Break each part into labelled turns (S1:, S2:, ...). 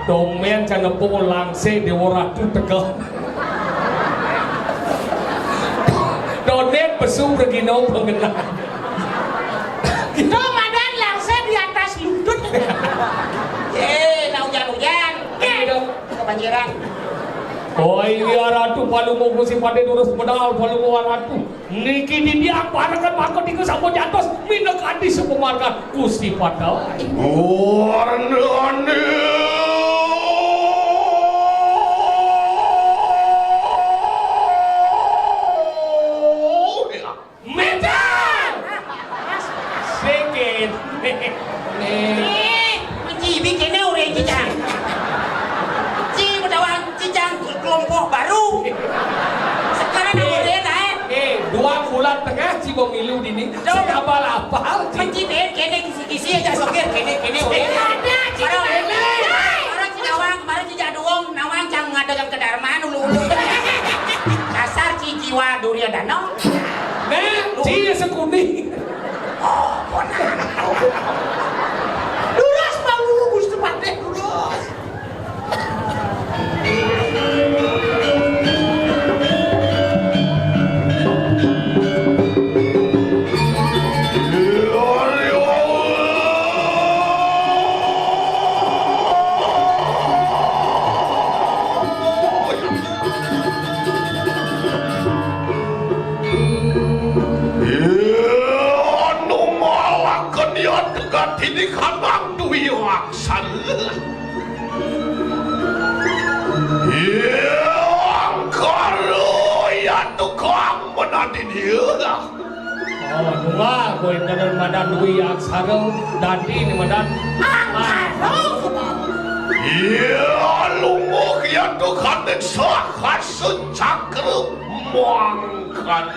S1: Domen jangan pukul langsing di waratu tegel. Donet besu berginau pengenang.
S2: Itu madan langsing di atas lutut. Nah hujan-hujan. Kebanjiran.
S1: Oh iya ratu palu mau si pade durus pedal palu mau ratu. Niki di dia parakan makot iku sampo jatos minek adi sepemarkan Gusti Padau.
S3: Warnane
S1: Medan. Sedikit.
S2: Menjibi kene ure cicang. Ci bedawang cicang kelompok baru. Sekarang namanya
S1: Dua bulan tengah si Bomilu dini. Coba apal-apal.
S2: mencibir kene kisi-kisi aja sokir kene ure. Ada orang Cinawang kemarin Cijaduong nawang cang ngadagang kedarmaan ulu-ulu. Dasar Cijiwa Duryodana.
S1: Nah, Ci sekuni.
S2: Oh, ponaan. Duras mau Gusti Pade duras.
S3: Ini kanang duwi waksan. Kalau ya tukang menadin dia.
S1: Oh, dua gue tenan madan dui aksara dadi ni madan.
S3: Ya lumuk ya tukang dan sahat secakra mangkan.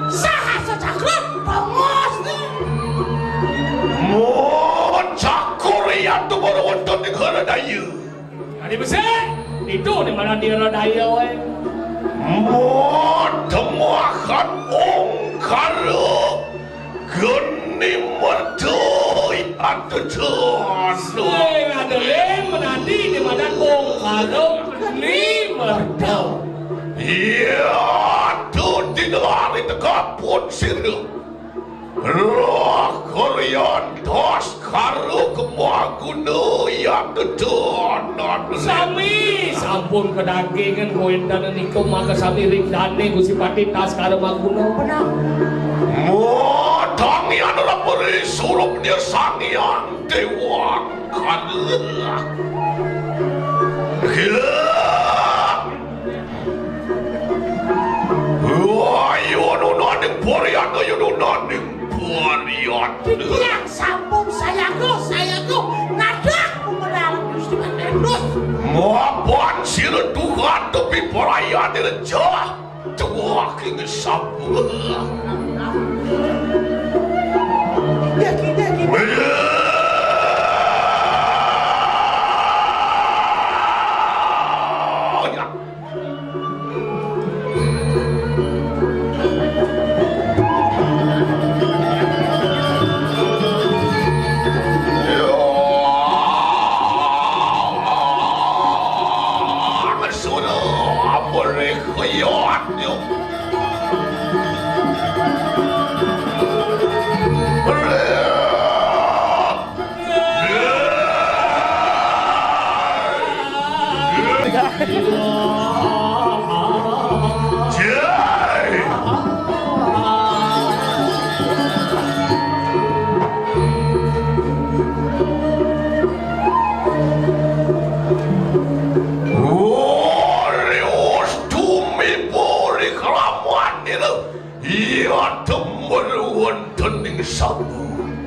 S2: Saha secakra bangos ni.
S3: Cakur ya tu baru untuk negara daya.
S1: Adi besar. Itu ni mana dia daya we.
S3: Temakan ongkara geni merdoi atau jono.
S1: Ada lem menadi di madan bong kalau ni merdau.
S3: Ya tu tidak ada kapun siru. Roh Korean tos karo kemaguna yang kedonan.
S1: Sami sampun kedagingan koendan niku maka sami ring dane Gusti Pati tas karo maguna benar.
S3: Tangi adalah beri suruh dia sangian dewa kalah. Ayo noning porian ayo noning porian.
S2: Yang sampun sayangku ngadak mengenal Gusti Pade terus.
S3: Mapan sila Tuhan tapi perayaan direjah. Tua kini sampun.
S2: Ya kita.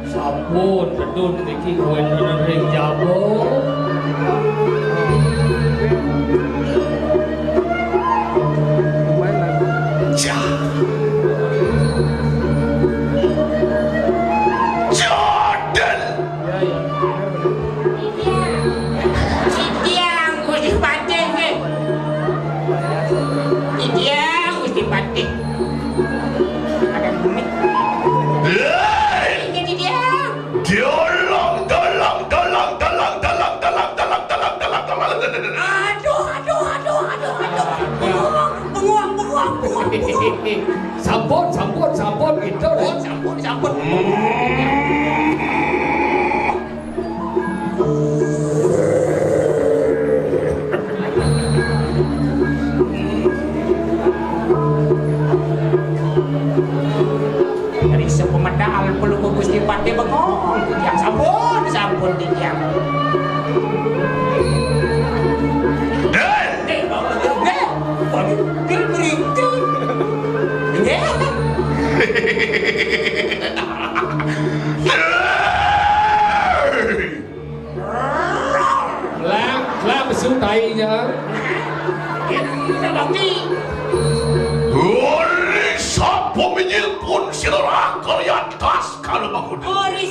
S1: Sampun pedun niki koendan ring jabo.
S3: Jadel.
S2: Sitiang Gusti Pade ke. Sitiang Gusti Pade. Ada bumi. Ini dia.
S3: Diolong
S1: Sampun gitu.
S2: Oh, sampun. Dari sepemedal belum Gusti Pati bengong. Yang sampun tiang.
S1: Lah besu tainya.
S3: Sapu menyil pun sirah kalian tas kalau bangun.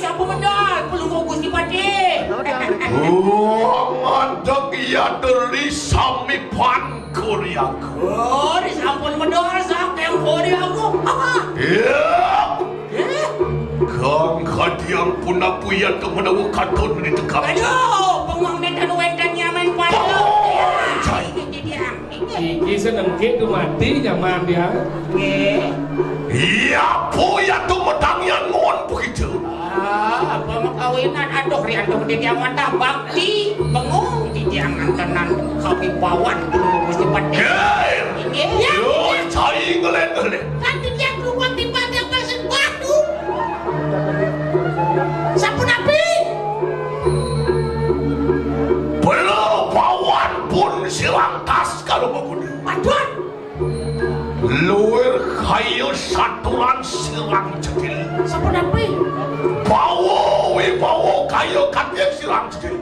S2: Sapu medal belum Gusti Pati.
S3: Ngandak ia dari sami pan kuriaku.
S2: Sampun medal sak yang kuriaku.
S3: Kang hadiang pun apa ia tu menawu katun di tekap.
S2: Aduh, pengong dan wedan nyaman pada.
S1: Iki seneng gitu mati nyaman dia.
S3: Iya, puya tu medangnya ngon begitu.
S2: Pemakawinan aduh riantung di diaman bakti pengong di diaman tenan kami bawan dulu Gusti Pati.
S3: Yo, cai ngelen.
S2: Nanti dia keluar di pada pasir batu. Sapu nabi.
S3: Belum bawan pun silang tas kalau bangun.
S2: Aduh.
S3: Luar kayu saturan silang cedil.
S2: Sapu nabi.
S3: Bawa kayu kaget silang cedil.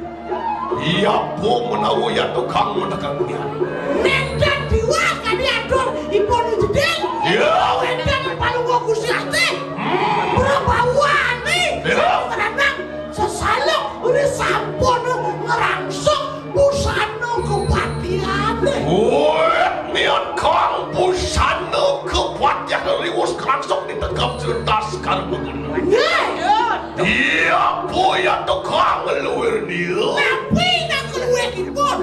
S3: Ia pun menawu ya tukang mendekat dia.
S2: Nedan diwa kami adur ipon jeding.
S3: Ya.
S2: Nedan palu Gusti Ati. Berapa wani? Kadang sesalok udah sampun ngerangsok busana kepatian.
S3: Niat kang busana kepatian riwus ngerangsok di tegap cerdas kalau begitu. Dia punya tukang luar dia.
S2: Tapi nak keluar ipon.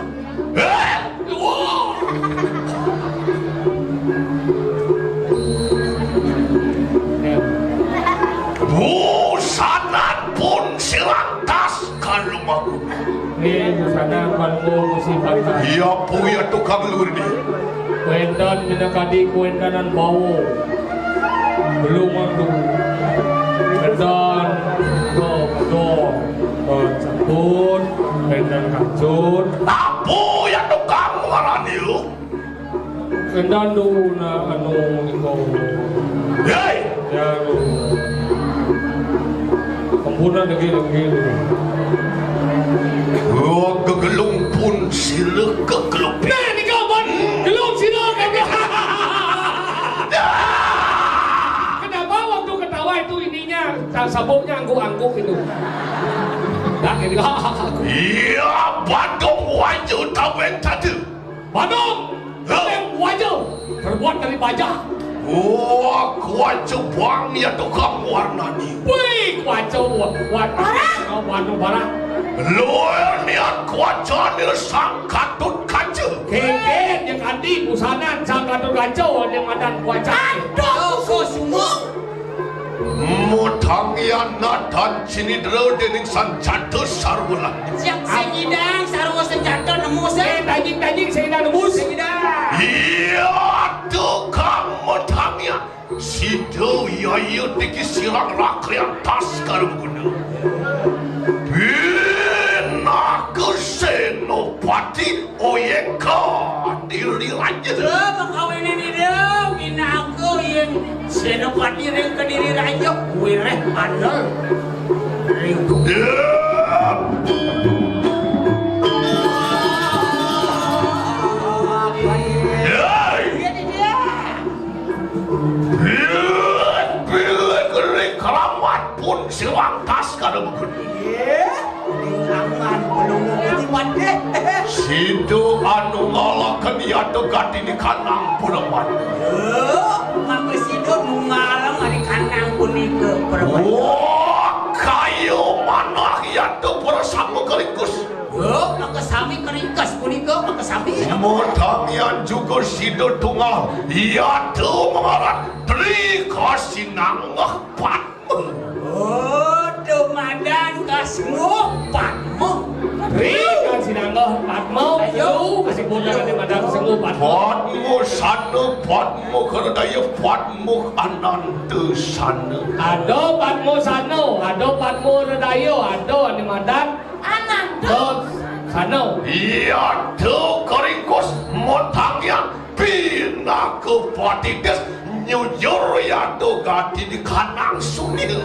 S3: Busanan pun silang tas kalau mau.
S1: Busana kalmo Gusti Pati.
S3: Ia punya tukang luar dia.
S1: Kuendan minakadi kuendanan bawo. Belum mandu. Kuendan campur, kuendan kacun.
S3: Apa yang tukang ngaran dia?
S1: Kuendan du na iko.
S3: Hei!
S1: Ya Kampunan lagi.
S3: Gegelung pun sila gegelung.
S1: Nah, ni kau pun gelung sila kan? Kenapa waktu ketawa itu ininya sabuknya angguk-angguk itu? Dah, ini
S3: Iya, Bandung wajah tawen tadi.
S1: Bandung, wajah terbuat dari baja.
S3: Wajah bang ya tukang warna ni.
S1: Wih, wajah warna barang.
S3: Luar niat wajah ni sang katut kaca.
S1: Keket yang andi busana sang katut kacau yang madan wajah.
S2: Aduh, kau semua.
S3: Mutang yang natan sini dero dening san jatuh sarbulan.
S2: Siap sengidang sarwa senjata nemu saya.
S1: Daging saya dah nebus.
S3: Iya, tukang mutangnya. Situ ya tiki silang rakrian tas kalau guna. Bina kesenopati oyeka diri raja.
S2: Kawin ini dia, bina aku yang senopati ring ke diri raja. Wireh andal.
S3: Pun silang tas kada bukun.
S2: Tangan belum mati.
S3: Situ anu ngalakan ia dekat di kanang peneman.
S2: Maka situ ngalang di kanang punika perempuan.
S3: Kayu mana ia tu bersama kaligus.
S2: maka sami keringkas punika maka sami.
S3: Motangian juga sido tunggal. Ia tuh mengarat Tri Kasinangah Patmu.
S2: Oh, dumadan kasmu patmu.
S1: Kan sinangah patmo. Ayo, kasih bola nanti madang semua patmo.
S3: Patmu sana, patmu keradaya, patmu ananta sana.
S1: Ado patmo sano, ado patmo redayo, ado ani madang.
S4: Anando.
S1: Sano.
S3: Ia tuh keringkos motangian pina ke patides. Nyujur ya tuh gati di kanang sunil.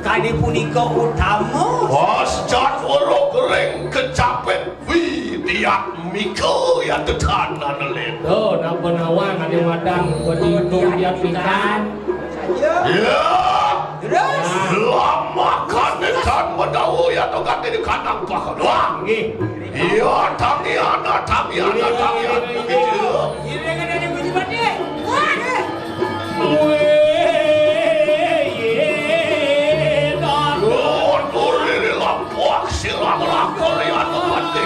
S2: Kadi punika utama.
S3: Pascat warok reng kecapet widiat miko ya tuh tanah nelet.
S1: Tuh, napa nawang ani madang bodi dia pikan.
S3: Ya,
S2: Terus
S3: lama kanetan madawu ya tuh gati di kanang pakan doang.
S1: Nggih.
S3: Iya, tangiana. Gitu.
S2: ini kan ada puji bade.
S3: Turiri lampuak silang lakor ya tuh gati.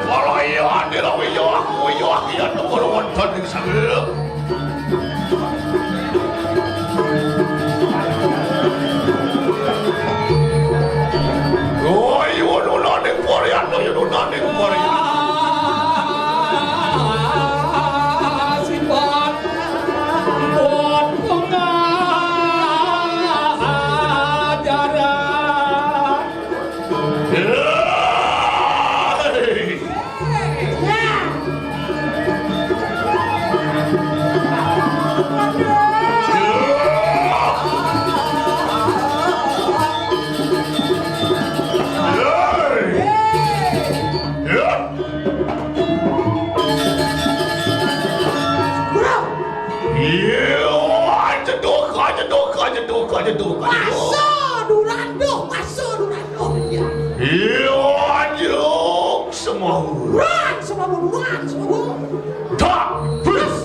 S3: Para iya adira wiyak ya tuh korwonton di sana. Oh, you don't know the Korean, no, you don't know the Korean.
S1: Sifat buat pengajaran.
S3: Aduh.
S4: Masuk Durando.
S3: Iya, anjing semua.
S4: Run, semua buruan, semua.
S3: Tak, plus.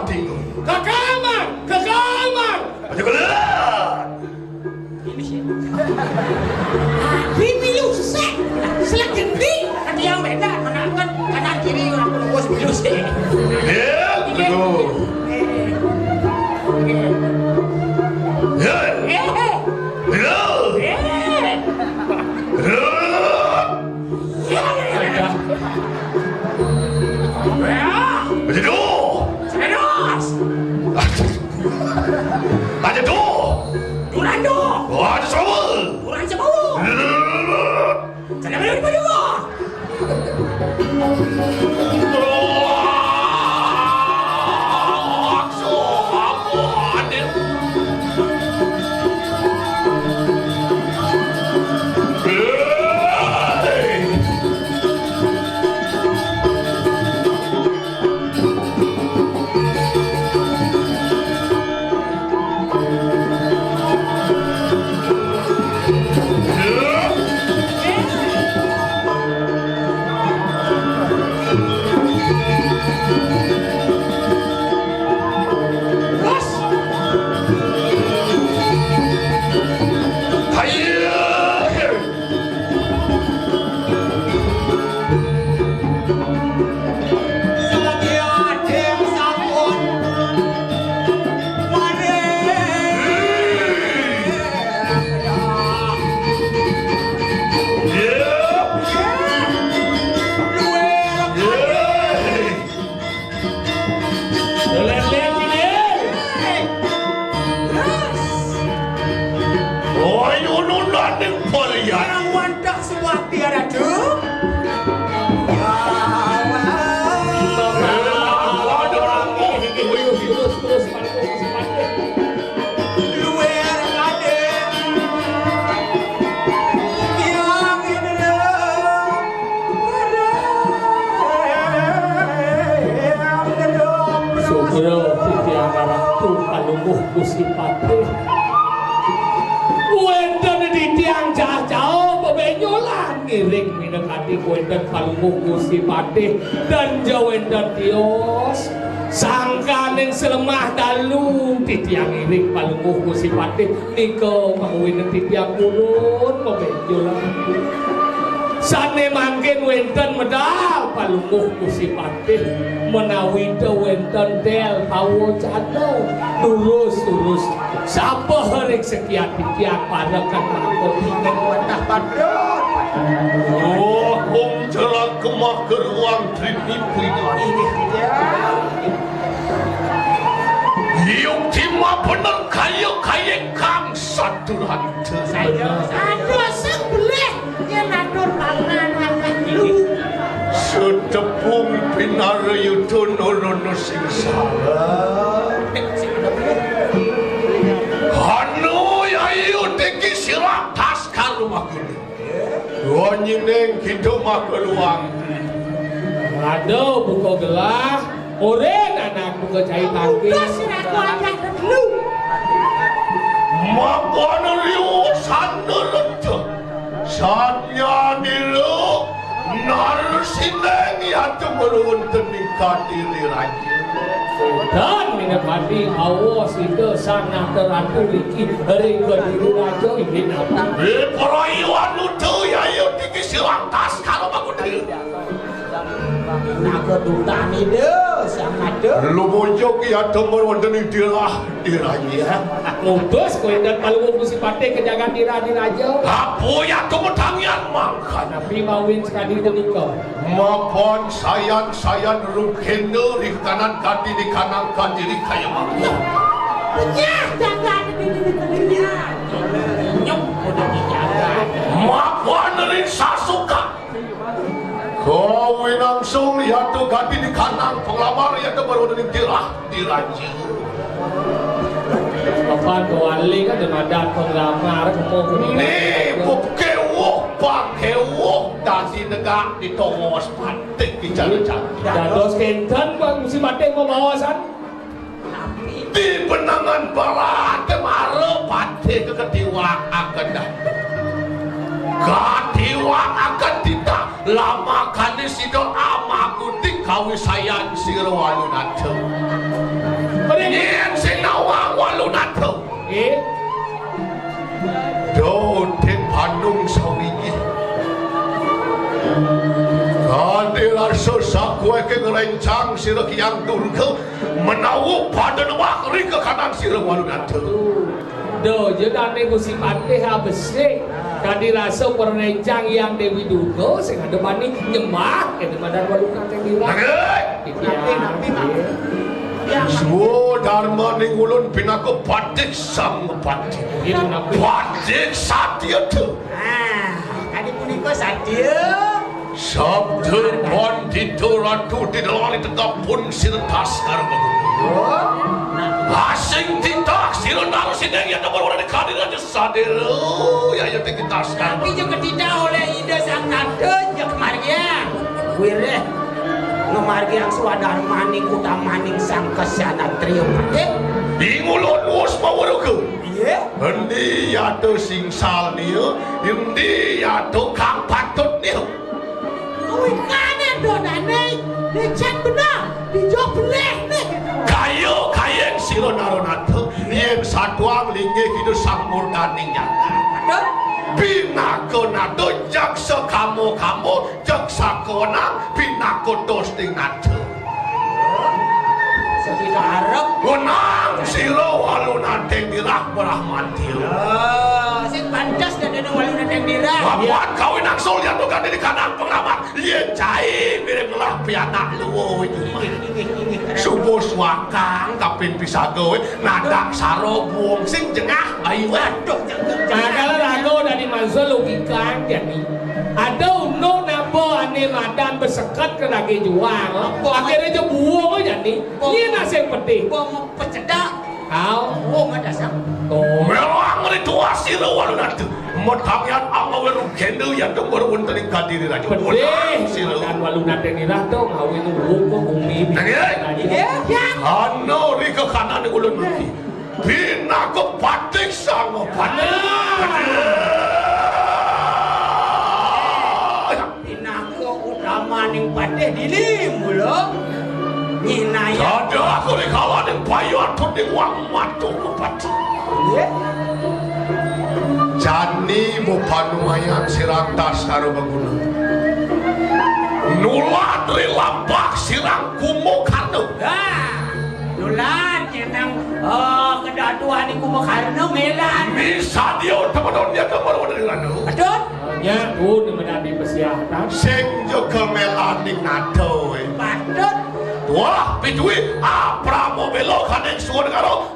S3: Tinggung.
S1: Ke kamar.
S3: Aja keluar.
S4: Rimilu sesek. Selak gending.
S2: Nanti yang beda menangkan kanan kiri orang penunggu sembilu sih.
S3: Ya, betul. Ya. Aja tuh.
S2: Durando.
S3: Wah, ada semua.
S2: Durang semua. Jangan balik pada gua.
S1: palungguh Gusti Patih. Wonten di tiang jauh bebenyolan ngiring minekati wonten palungguh Gusti Patih dan jawenten tios sangkaning selemah dalu di tiang ngiring palungguh Gusti Patih nika mawinen di tiang purun bebenyolan sane mangken wonten medal palungguh Gusti Patih menawi wonten del pawo jatuh lurus sapa rek sekian tiang parekan mangkon ingen watah padrot
S3: Oh, jelas kemah keruang tripipi ini. Yung cima bener kaya kang satu hantu.
S4: Aduh sebeleh yang atur pangan akan lu.
S3: Setepung pinara yuto nono singsara. Hanu ayu teki sirak tas karumah kulit. Wanyineng kita mak keluang.
S1: aduh buka gelah oren anak buka cai tangki
S4: Udah sih aku ajak lu.
S3: Makan liu sana lencah. Sanya nilu narsineng ya temerun tenikah diri raja.
S1: dan minapati awas itu sana teratu liki hari kediri raja ini apa
S3: Perayuan lucu ya yuk tinggi silang tas kalau aku diri.
S4: Nak kedutaan itu sangat deh.
S3: Lu mojok ya temerun tenikah diri raja.
S1: ngutus kowe dan palungguh Gusti Patih kejagaan dira di raja
S3: Apa ya temetangian makan.
S1: tapi mawin sekali denika
S3: Mapan sayan rukendo di kanan kaki di kanan kaki di kayu makan.
S4: Punya jangan ini.
S2: Nyuk udah dijaga.
S3: Mapan rin sasuka. Kau langsung lihat tu kaki di kanan penglamar ya tu baru di dirah diraji.
S1: Kapan kawali kan demadan penglamar kemo kuning
S3: Ni bukewo pakewo dasi negak di tongos patik di jalan-jalan.
S1: dados kenten Bang Gusti Patih mau bawasan
S3: Di benangan barat kemara patik keketiwak akan dah. Ketiwak akan tidak lama kali sido amaku dikawi sayang siro walunatu. Yen sinawang walunatu. Doten Bandung sawinya. Kadira susah kue ke ngerencang siro kiang durga menawu pada newak ri ke kanan siro walunatu.
S1: do jedane Gusti Patih habese kadi rasa perencang yang Dewi Durga sing ada maning nyembah ke badan waluna teh dira
S3: Suwo dharma ning ulun pinako patik sang patik.
S1: itu nabi
S3: Patik satya tu.
S2: Ah, kali punika sadya.
S3: Sabda pandita ratu di dalam tegap pun sirtas karma. Asing tindak sirun naruh sineng yang nomor orang dikadir aja sadar. Ya yang kita sekarang.
S2: Tapi juga tidak oleh ide sang nade jak margian. Wireh ngemargian suadar maning utamaning sang kesana trio pade.
S3: Ingulun us mawaruku.
S2: Iya.
S3: Endi ya tu singsal niu, endi ya tu kang patut niu.
S4: Kau kanan dodane. Lecet benar. Dijawab beleh nih.
S3: Kayu kayeng siro narunatu, yang satuang lingi hidup samur daning nyata.
S2: Aduh.
S3: Pinako nado jaksa kamu jaksa konang pinako tosting nado.
S2: Sekitar harap.
S3: Konang siro walu nadeng dirah berahmati.
S2: Sing pantas dan ada walu nadeng dirah.
S3: Bapak kawin angsul yang bukan di kanan pengamat. Ia cai mirip lah pianak luwo itu. Subuh suakang kapin bisa gawe nadak saro buong sing jengah ayu aduh
S1: kalau rago dari manso logika jadi ada uno nabo ane madan bersekat ke lagi juang akhirnya je buang aja nih ini nasi peti
S2: Bong pecedak.
S1: kau
S2: Bong ada sang.
S1: oh
S3: memang ritual siro walu natu motangian amawe rukendo yang dongor untuk kadiri raja
S1: pedih
S3: siro
S1: dan waluna tenirah dong ngawin uang ke bumi
S3: ya ano ri ke kanan ulun mati Bina kepatik sang patik.
S2: Pinaka utama ning padeh dini mula. Nyinaya.
S3: Ada aku di kawan yang bayu atau di wang matu kepatik. Jani mupanumayan sirantas karo bangunan. Nulan dari lampak sirang kumukanu.
S2: Nulan nyenang kedatuan iku makarno melan.
S3: Bisa dia teman-teman dia kemana dari lanu.
S2: Betul?
S1: Nya di menadi persiapan.
S3: Sing juga melaning nato.
S2: Patut.
S3: Wah, pitui Pramo belok kaneng suwon karo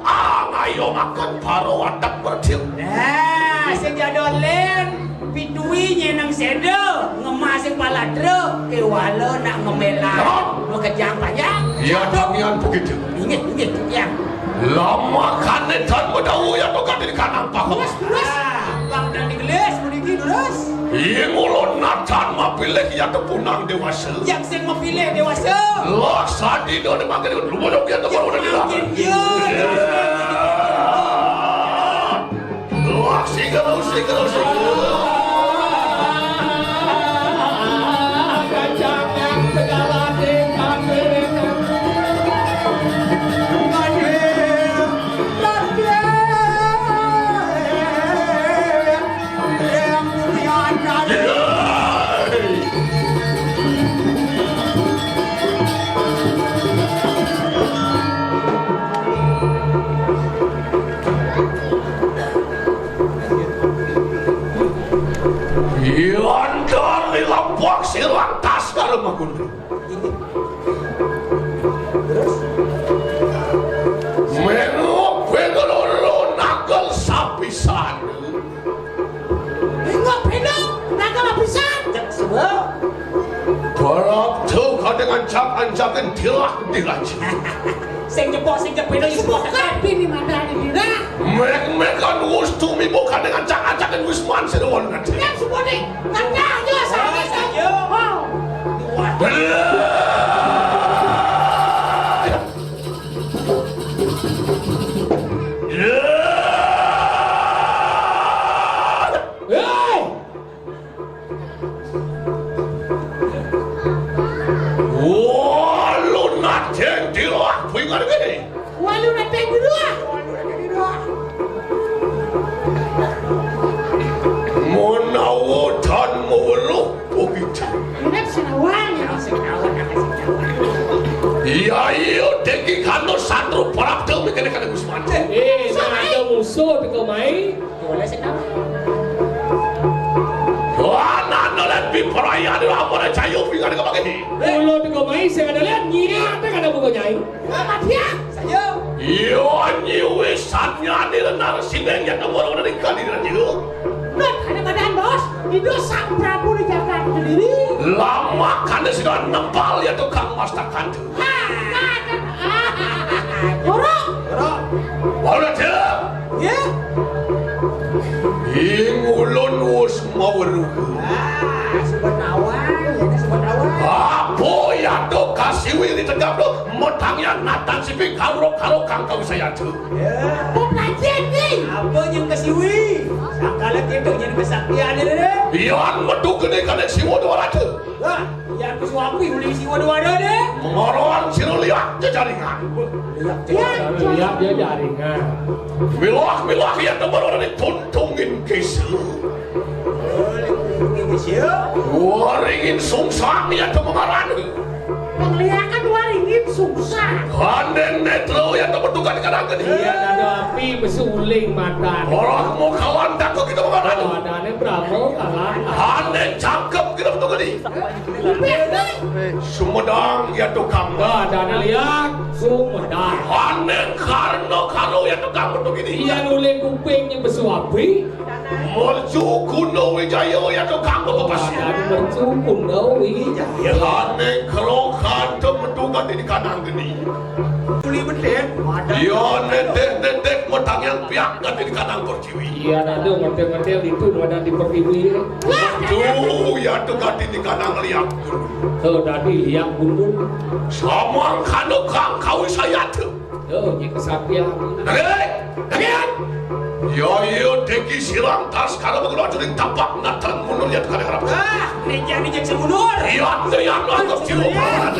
S3: ngayo makan paro watak bertil.
S2: Nah, sing jadolen pitui nyenang sedo ngemasing paladro kewalo nak ngemelan. Mekejang pajak.
S3: Ya damian begitu.
S2: Ingat yang.
S3: Lama kanen dan medau ya tokan di kanan pak.
S2: Bang dan digelis mudiki terus.
S3: Iya ngulon natan mapilih ya tepunang dewasa.
S2: Yang sing mapilih dewasa.
S3: Laksa di dona makin lu mau dia tuh baru dari lah. Wah, sigalo. Yondor di lampok sirang tas karo magundu. Menu pengelolo nagal sapisan.
S4: Enggak beda, naga lapisan.
S2: Sebab
S3: Barang tuh dengan anjakan tilak dilaji.
S2: sing jepok
S4: Semua kapi di mata di dira.
S3: Mereka nulis tumi bukan dengan cak-cakan wisman sedewan nanti.
S4: Yang semua nih, naga aja saja. Oh,
S1: Hei!
S3: Wah, lu nateng tilak pingar gini.
S4: walu nateng dua.
S3: Menawu dan mewuluh begitu.
S4: Lihat senawang.
S3: Iya iya deki kano satu perap tuh mikirnya kan wisman.
S1: Ada musuh di kemai.
S2: boleh senang.
S3: Wah, nana lebih perayaan di laporan cayo pingar ke begini.
S1: Ulo di kemai saya ada lihat nyata kan ada buku nyai.
S4: Apa dia?
S2: Saja.
S3: Iyo anyi wisatnya di renar sineng yang nomor dari kali dan iyo.
S4: Not ada badan bos. Itu sang Prabu dijaga sendiri.
S3: Lama kan sudah nempal ya tukang mastakan tuh.
S4: Borok.
S3: Walau dia,
S2: Ya.
S3: ingulun us maweruku.
S2: Sebut awal.
S3: Apa ya tuh kasih wili tegap lo, metangnya natan sipik karo kang kau saya tuh.
S4: Pengajian nih.
S2: Apa yang kesiwi? Sakala kita jadi kesaktian deh.
S3: Iyan metu gede kan siwo dua ratus.
S2: Wah, yang kesuapi boleh siwa dua deh.
S3: Mengorong siruliak jaringan.
S1: Lihat dia jaringan.
S3: Milah ya tuh baru ada tuntungin kisu. Waringin sungsang ya tuh mengarang.
S4: Penglihakan waringin susah.
S3: Hanen netro ya tuh bertukar kadang gede.
S1: Iya ada api besuling mata.
S3: Orang mau kawan takut kita mengarang.
S1: Ada ane Brahmo kalah.
S3: Hanen cakep kita bertukar gede. Sumedang ya tuh kamu.
S1: Ada ane lihat Sumedang.
S3: Hanen karo ya tuh kamu tuh gini.
S1: Iya nuling kupingnya besu api.
S3: Mercu kuno wijaya ya tuh kamu pepasnya.
S1: Ada ane bercukun dawi.
S3: Hanen kerokan tuh menduga di kanan gini.
S2: Beli bedet.
S3: Iya netek metang yang piak di kanan perciwi.
S1: Iya ada ngetel itu ada di pertiwi.
S3: Tuh ya tuh ganti di kanan liak.
S1: Tuh tadi lihat bundung.
S3: Sama kanu kang kau saya tuh.
S1: Tuh, jadi kesaktian.
S3: Dagian! Yo deki sirang tas kada mengulah jadi tapak natan mundur ya kada harap.
S2: Ninja semundur.
S3: Iya, lo atas ciluman.